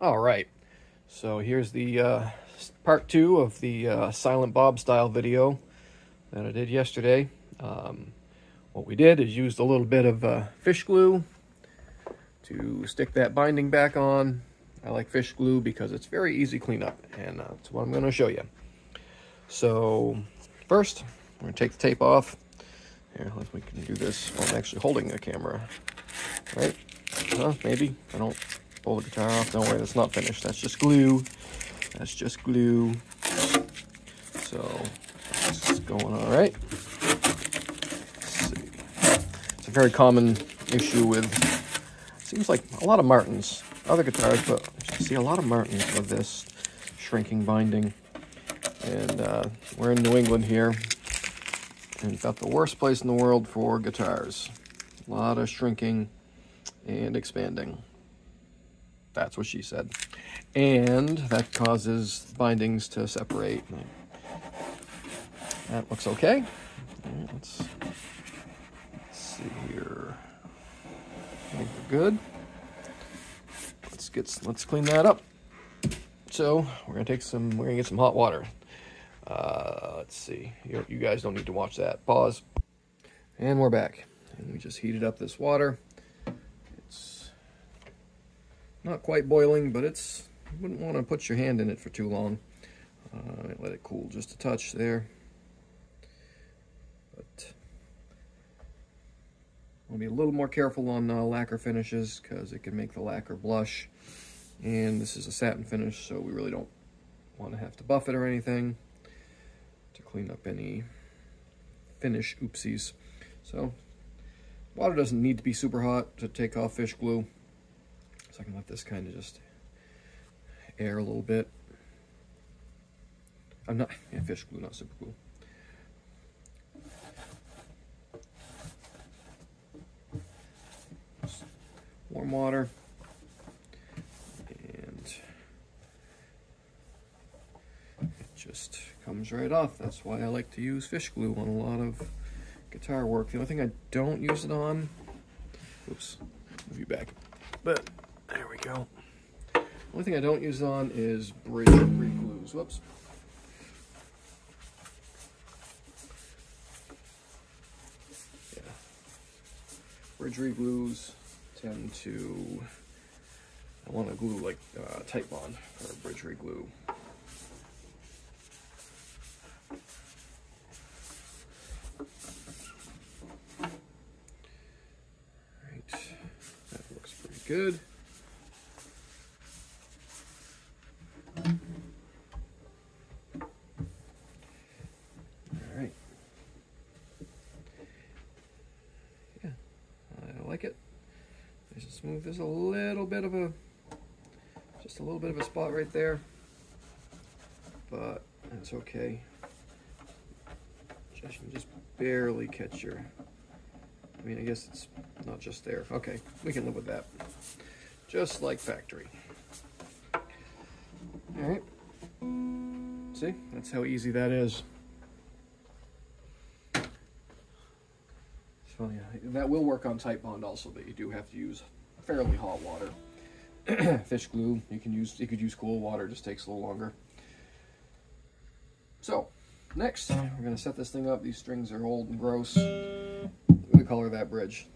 All right, so here's the part 2 of the Silent Bob style video that I did yesterday. What we did is used a little bit of fish glue to stick that binding back on. I like fish glue because it's very easy cleanup, and that's what I'm going to show you. So first, I'm going to take the tape off. Here, we can do this while I'm actually holding the camera, right? Maybe. I don't pull the guitar off. Don't worry, that's not finished. That's just glue. That's just glue. So this is going all right. Let's see. It's a very common issue with, seems like a lot of Martins, other guitars, but I see a lot of Martins with this shrinking binding. And we're in New England here, and we've got the worst place in the world for guitars. A lot of shrinking and expanding. That's what she said. And that causes bindings to separate. That looks okay. Let's see here. I think we're good. Let's clean that up. So we're gonna get some hot water. Let's see. You guys don't need to watch that. Pause. And we're back. And we just heated up this water. It's not quite boiling, but you wouldn't want to put your hand in it for too long. Let it cool just a touch there. But I'll be a little more careful on lacquer finishes because it can make the lacquer blush. And this is a satin finish, so we really don't want to have to buff it or anything to clean up any finish oopsies. So water doesn't need to be super hot to take off fish glue. So I can let this kind of just air a little bit. Fish glue, not super glue. Just warm water. And it just comes right off. That's why I like to use fish glue on a lot of guitar work. The only thing I don't use it on, oops, move you back, but there we go. The only thing I don't use it on is bridge re-glues. Whoops. Yeah. Bridge re-glues tend to, I want to glue like Titebond for bridge re-glue. Good. All right. Yeah, I like it. Nice and smooth. There's a little bit of just a little bit of a spot right there, but that's okay. You can just barely catch your, I mean, I guess it's not just there. Okay, we can live with that. Just like factory. All right. See, that's how easy that is. It's funny. That will work on Titebond also, but you do have to use fairly hot water. Fish glue, you could use cool water, just takes a little longer. So, next, we're gonna set this thing up. These strings are old and gross. Look at the color of that bridge.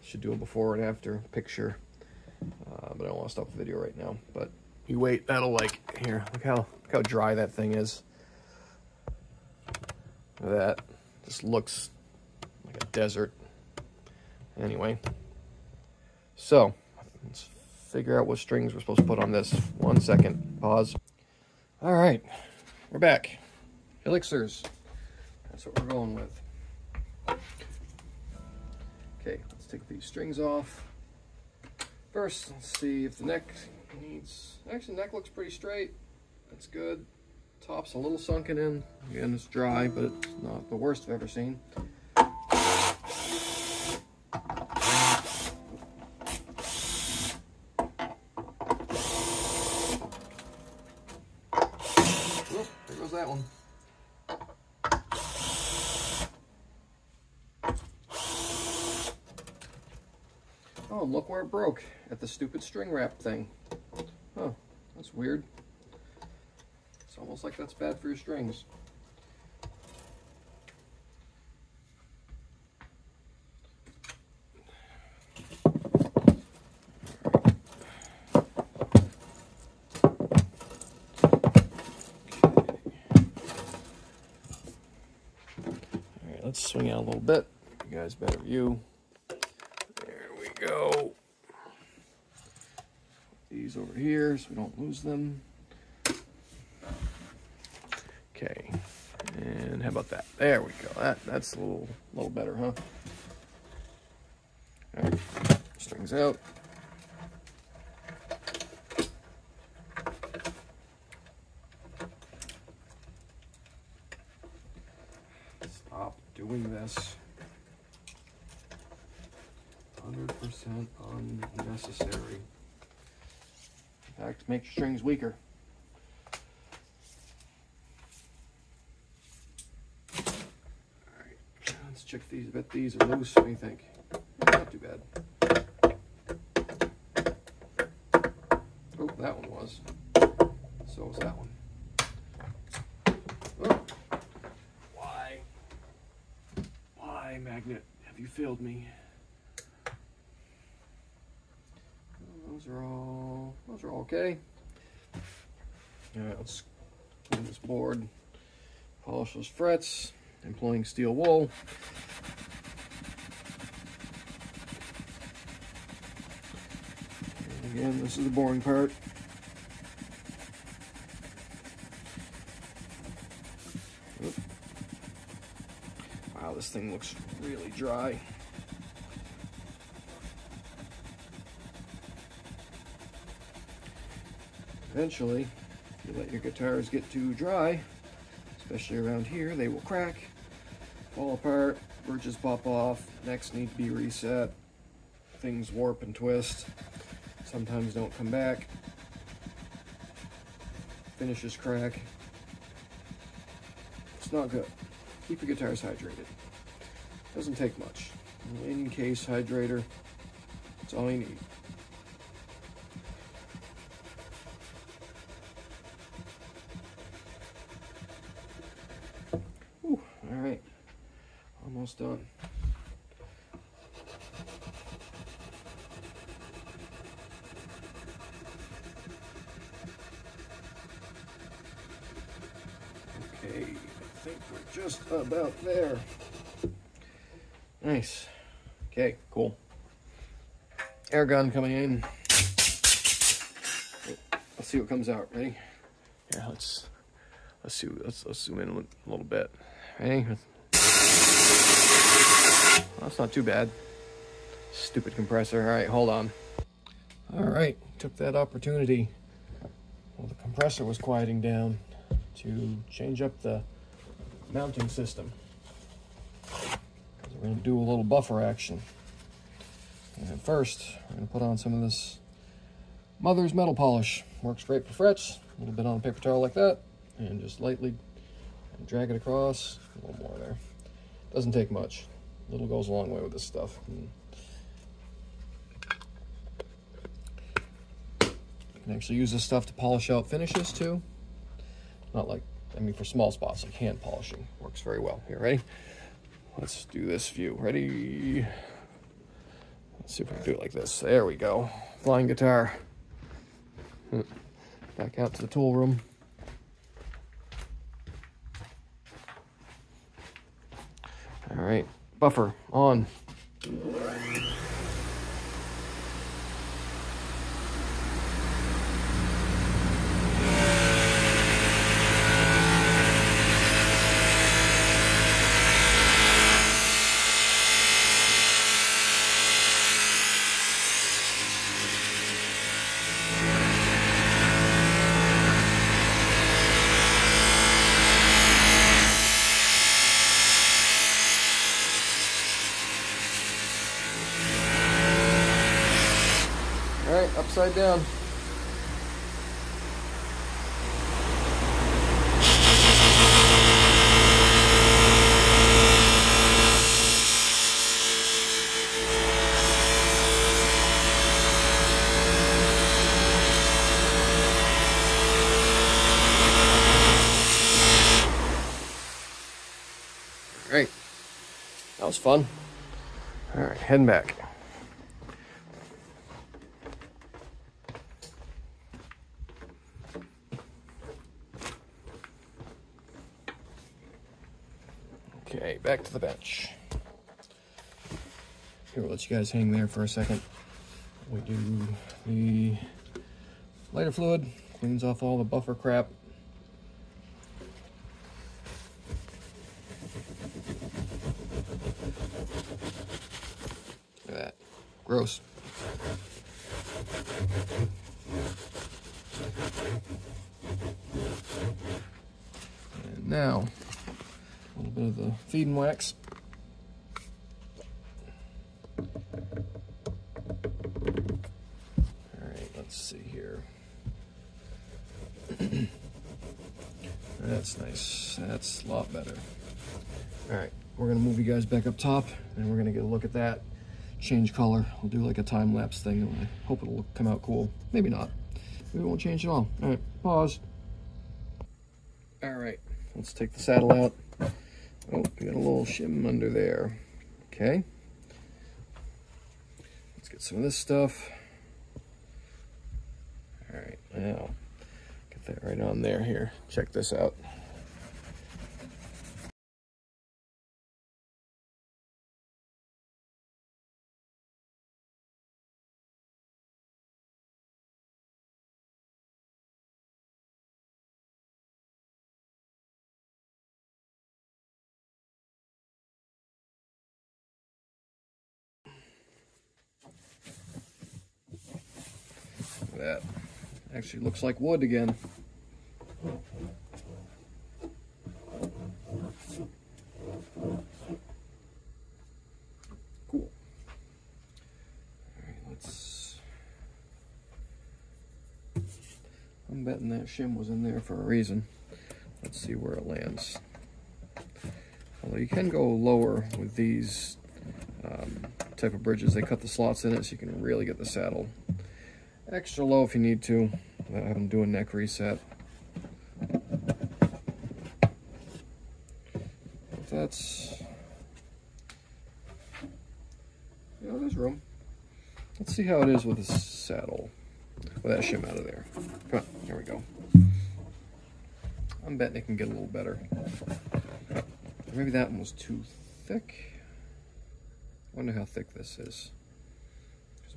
Should do a before and after picture, but I don't want to stop the video right now. But you wait, that'll here. Look how dry that thing is. Look at that. Just looks like a desert. Anyway, so let's figure out what strings we're supposed to put on this. 1 second. Pause. All right, we're back. Elixirs. That's what we're going with. Okay, let's take these strings off. First, let's see if the neck needs, actually the neck looks pretty straight. That's good. Top's a little sunken in. Again, it's dry, but it's not the worst I've ever seen. Oh, there goes that one. Oh, and look where it broke, at the stupid string wrap thing. weird. It's almost like that's bad for your strings. Let's swing out a little bit. You guys better view. There we go. These over here so we don't lose them. Okay. And how about that? There we go. That's a little better, huh? All right. Strings out. Stop doing this. 100% unnecessary. In fact, make your strings weaker. Alright, let's check these. I bet these are loose. What do you think? Not too bad. Oh, that one was. So was that one. Oh. Why, magnet? Have you failed me? Those are all okay. All right, let's clean this board, polish those frets, employing steel wool. And again, this is the boring part. Oop. Wow, this thing looks really dry. Eventually, if you let your guitars get too dry, especially around here, they will crack, fall apart, bridges pop off, necks need to be reset, things warp and twist, sometimes don't come back, finishes crack. It's not good. Keep your guitars hydrated. Doesn't take much. An in-case hydrator, that's all you need. All right, almost done. Okay, I think we're just about there. Nice. Okay, cool. Air gun coming in. Let's see what comes out. Ready? Yeah, let's zoom in a little bit. Ready? Well, that's not too bad. Stupid compressor. All right, hold on. All right, took that opportunity while the compressor was quieting down to change up the mounting system. We're going to do a little buffer action. And first, we're going to put on some of this Mother's Metal Polish. Works great for frets. A little bit on a paper towel like that, and just lightly drag it across. A little more there. Doesn't take much. A little goes a long way with this stuff. You can actually use this stuff to polish out finishes too. Not like, I mean, for small spots like hand polishing. Works very well. Here, ready? Let's do this view. Ready? Let's see if we can do it like this. There we go. Flying guitar. Back out to the tool room. All right, buffer on. All right, upside down. That was fun. All right, heading back. Okay, back to the bench. Here, we'll let you guys hang there for a second. We do the lighter fluid, cleans off all the buffer crap. Look at that. Gross. And now, a little bit of the feed and wax. Alright, let's see here. That's nice. That's a lot better. Alright, we're going to move you guys back up top, and we're going to get a look at that. Change color. We'll do like a time-lapse thing, and I hope it'll come out cool. Maybe not. Maybe it won't change at all. Alright, pause. Alright, let's take the saddle out. Oh, we got a little shim under there. Okay. Let's get some of this stuff. Alright, now, get that right on there here. Check this out. That actually looks like wood again. Cool. Alright, I'm betting that shim was in there for a reason. Let's see where it lands. Although you can go lower with these type of bridges. They cut the slots in it so you can really get the saddle extra low if you need to, without having to do a neck reset. But that's, you know, there's room. Let's see how it is with the saddle, with that shim out of there. Come on, there we go. I'm betting it can get a little better. Maybe that one was too thick. I wonder how thick this is.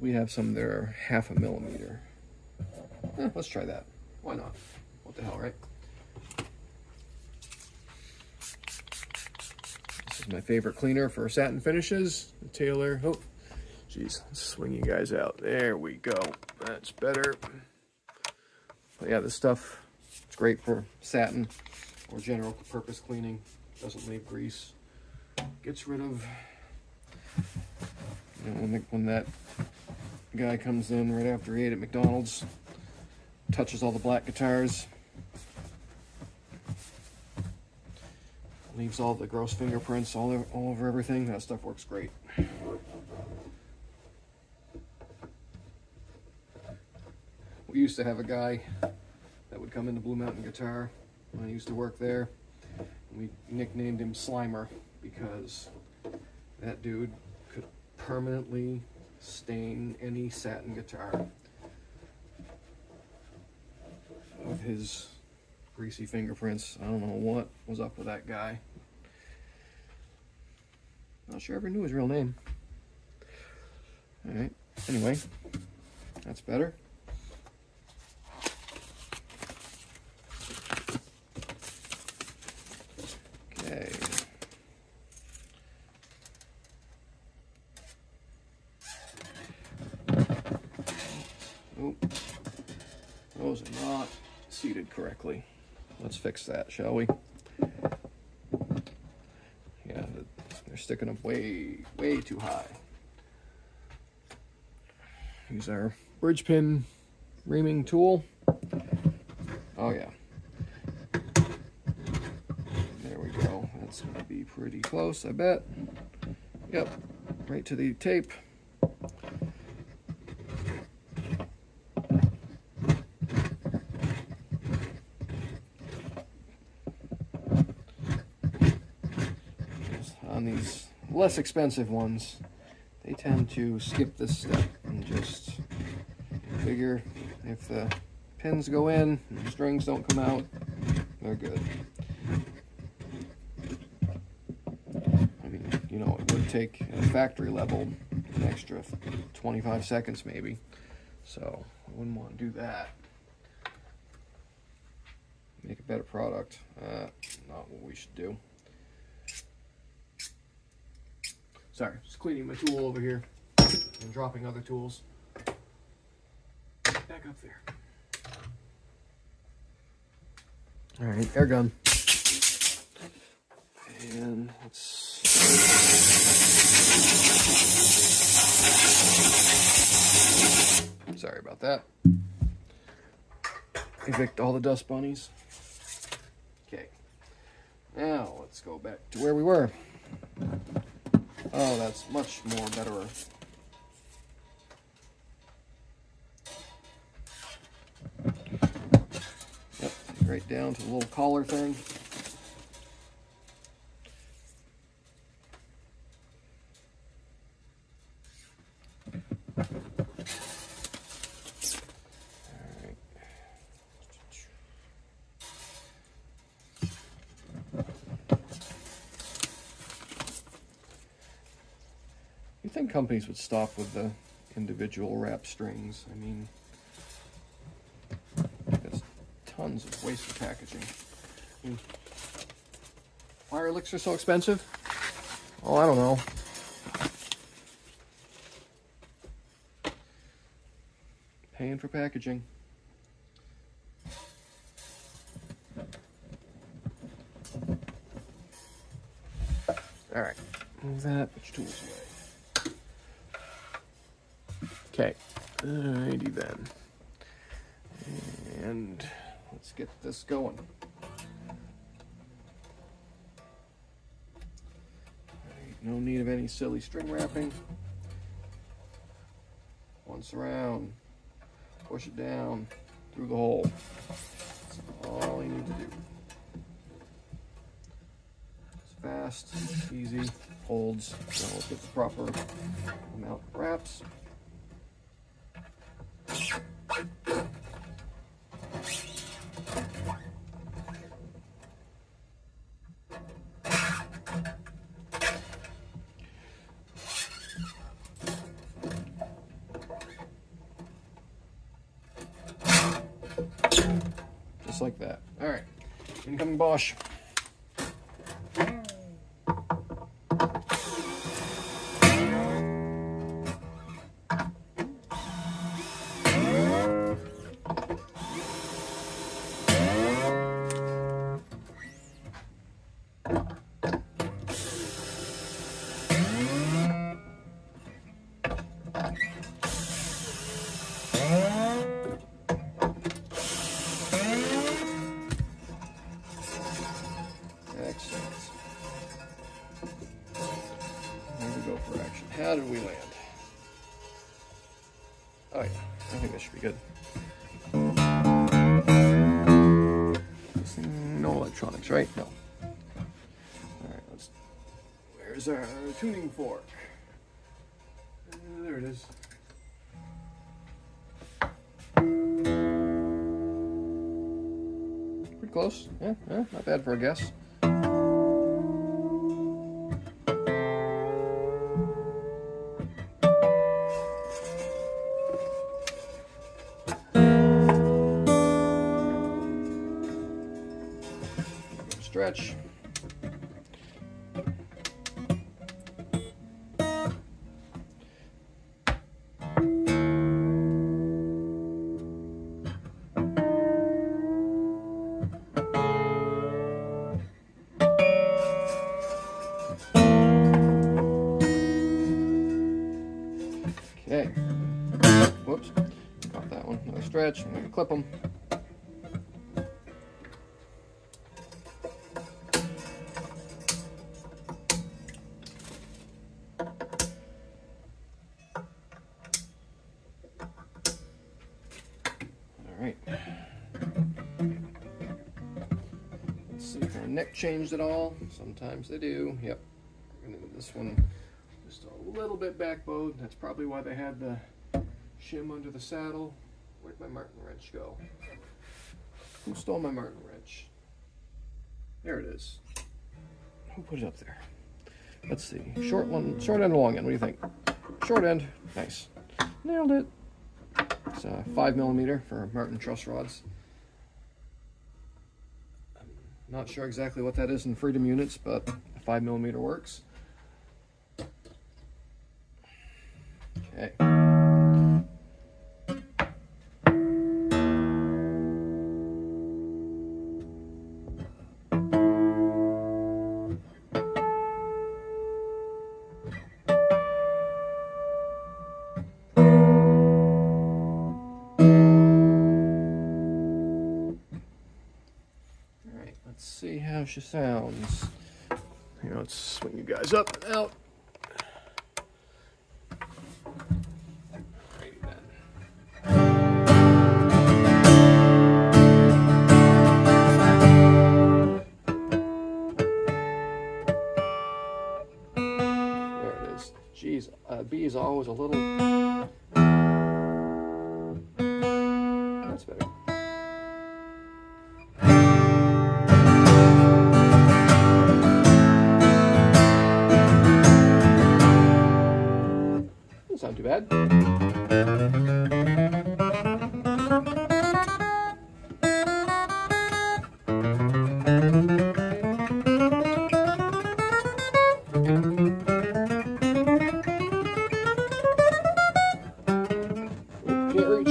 We have some that are 1/2 millimeter. Let's try that. Why not? What the hell, right? This is my favorite cleaner for satin finishes. The Taylor. Oh, geez. Let's swing you guys out. There we go. That's better. But yeah, this stuff, it's great for satin or general purpose cleaning. Doesn't leave grease. Gets rid of, you know, when that guy comes in right after he ate at McDonald's, touches all the black guitars, leaves all the gross fingerprints all over everything. That stuff works great. We used to have a guy that would come into Blue Mountain Guitar when I used to work there. We nicknamed him Slimer because that dude could permanently stain any satin guitar with his greasy fingerprints. I don't know what was up with that guy. Not sure I ever knew his real name. Alright, anyway, that's better. Okay. Oh, those are not seated correctly. Let's fix that, shall we? Yeah, they're sticking up way too high. Use our bridge pin reaming tool. Oh yeah. There we go. That's going to be pretty close, I bet. Yep, right to the tape. On these less expensive ones, they tend to skip this step and just figure if the pins go in and the strings don't come out, they're good. I mean, you know, it would take at a factory level an extra 25 seconds maybe, so I wouldn't want to do that. Make a better product. Not what we should do. Sorry, just cleaning my tool over here and dropping other tools. Back up there. All right, air gun. And let's... Sorry about that. Evict all the dust bunnies. Okay. Now, let's go back to where we were. Oh, that's much more better. Yep, right down to the little collar thing. You think companies would stop with the individual wrap strings? I mean, there's tons of wasted packaging. I mean, why are elixirs so expensive? Oh, I don't know. Paying for packaging. All right, move that, put your tools away. Okay, alrighty then. And let's get this going. Right, no need of any silly string wrapping. Once around, push it down through the hole. That's all you need to do. It's fast, easy, holds. Now let's get the proper amount of wraps. Just like that. All right, incoming Bosch. Excellent. Here we go for action. How did we land? Oh yeah, I think that should be good. This thing, no electronics, right? No. Alright, let's... Where's our tuning fork? There it is. Pretty close. Yeah, not bad for a guess. Stretch. Okay. Whoops. Got that one. Another stretch. I'm going to clip them. Alright. Let's see if our neck changed at all. Sometimes they do. Yep. We're going to do the This one just a little bit backbowed. That's probably why they had the shim under the saddle. Where'd my Martin wrench go? Who stole my Martin wrench? There it is. Who put it up there? Let's see. Short end or long end? What do you think? Short end. Nice. Nailed it. It's 5mm for Martin truss rods. I'm not sure exactly what that is in Freedom units, but 5mm works. Okay. Let's see how she sounds. Here, let's swing you guys up and out. Alrighty then. There it is. Geez, B is always a little... That's better. Not too bad. Can't reach.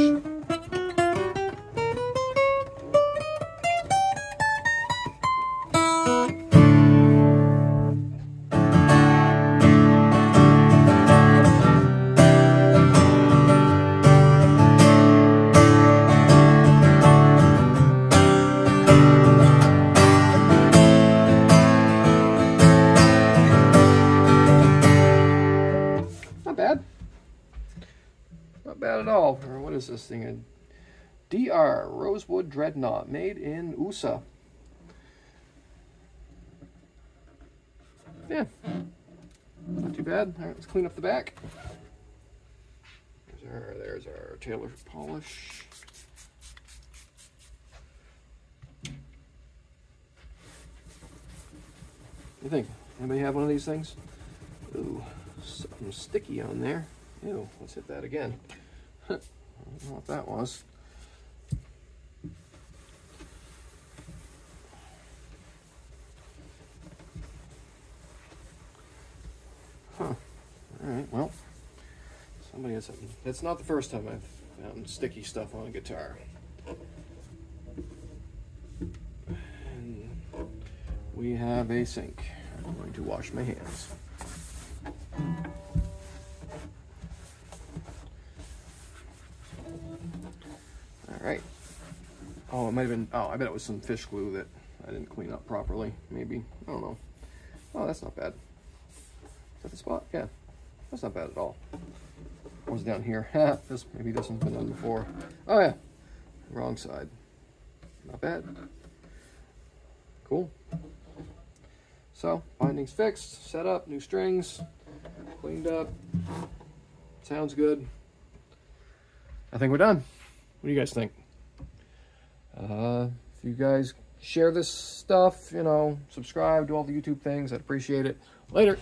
Not bad at all. Or what is this thing? A DR Rosewood Dreadnought, made in USA. Yeah, not too bad. All right, let's clean up the back. There's our Taylor polish. What do you think? Anybody have one of these things? Ooh, something sticky on there. Ew, let's hit that again. I don't know what that was. Huh. Alright, well, somebody has something. That's not the first time I've found sticky stuff on a guitar. And we have a sink. I'm going to wash my hands. Alright. Oh, it might have been, oh, I bet it was some fish glue that I didn't clean up properly, maybe. I don't know. Oh, that's not bad. Is that the spot? Yeah. That's not bad at all. What was down here? Maybe this one's been done before. Oh yeah. Wrong side. Not bad. Cool. So, binding's fixed, set up, new strings, cleaned up. Sounds good. I think we're done. What do you guys think? If you guys share this stuff, you know, subscribe, do all the YouTube things, I'd appreciate it. Later.